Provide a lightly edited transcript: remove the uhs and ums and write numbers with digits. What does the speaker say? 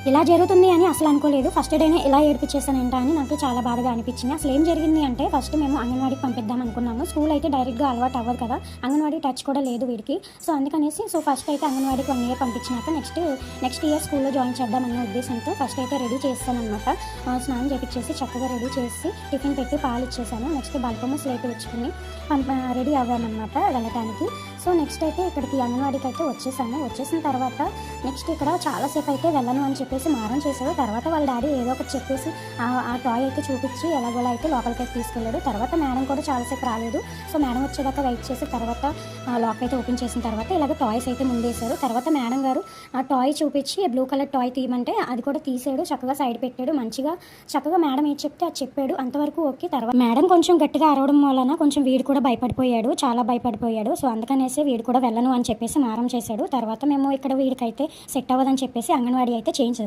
ఇలా జరుగుతుంది అని అసలు అనుకోలేదు. ఫస్ట్ డేనే ఇలా ఏడిపించేసాను ఏంటా అని నాకు చాలా బాధగా అనిపించింది. అసలు ఏం జరిగింది అంటే ఫస్ట్ మేము అంగన్వాడీకి పంపిద్దాం అనుకున్నాము. స్కూల్ అయితే డైరెక్ట్గా అలవాటు అవ్వదు కదా, అంగన్వాడీ టచ్ కూడా లేదు వీడికి. సో అందుకనేసి ఫస్ట్ అయితే అంగన్వాడీకి 1 ఇయర్ పంపించినాక నెక్స్ట్ ఇయర్ స్కూల్లో జాయిన్ చేద్దామన్న ఉద్దేశంతో ఫస్ట్ అయితే రెడీ చేస్తాను అనమాట. స్నానం చేపించేసి చక్కగా రెడీ చేసి టిఫిన్ పెట్టి పాలు ఇచ్చేసాను. నెక్స్ట్ బల్పము స్లేట్ వచ్చుకుని రెడీ అవ్వామన్నమాట వెళ్ళటానికి. సో నెక్స్ట్ అయితే ఇక్కడికి అంగన్వాడీకి అయితే వచ్చేసిన తర్వాత నెక్స్ట్ ఇక్కడ చాలాసేపు అయితే వెళ్ళను అని చెప్పేసి మారం చేశాడు. తర్వాత వాళ్ళ డాడీ ఏదో ఒకటి చెప్పేసి ఆ టాయ్ అయితే చూపించి ఎలాగోలా అయితే లోపలికి అయితే తీసుకెళ్ళాడు. తర్వాత మేడం కూడా చాలాసేపు రాలేదు. సో మేడం వచ్చేదాకా వెయిట్ చేసి తర్వాత లాక్ అయితే ఓపెన్ చేసిన తర్వాత ఇలాగ టాయ్స్ అయితే ముందేశారు. తర్వాత మేడం గారు ఆ టాయ్ చూపించి బ్లూ కలర్ టాయ్ తీయమంటే అది కూడా తీసాడు. చక్కగా సైడ్ పెట్టాడు. చక్కగా మేడం ఏది చెప్తే అది చెప్పాడు. అంతవరకు ఓకే. తర్వాత మేడం కొంచెం గట్టిగా అరవడం వలన కొంచెం వీడు కూడా భయపడిపోయాడు, చాలా భయపడిపోయాడు. సో అందుకనేసి వీడు కూడా వెళ్ళను అని చెప్పేసి మారం చేశాడు. తర్వాత మేము ఇక్కడ వీడికైతే సెట్ అవ్వదని చెప్పేసి అంగన్వాడీ అయితే చేంజ్ చేస్తాం.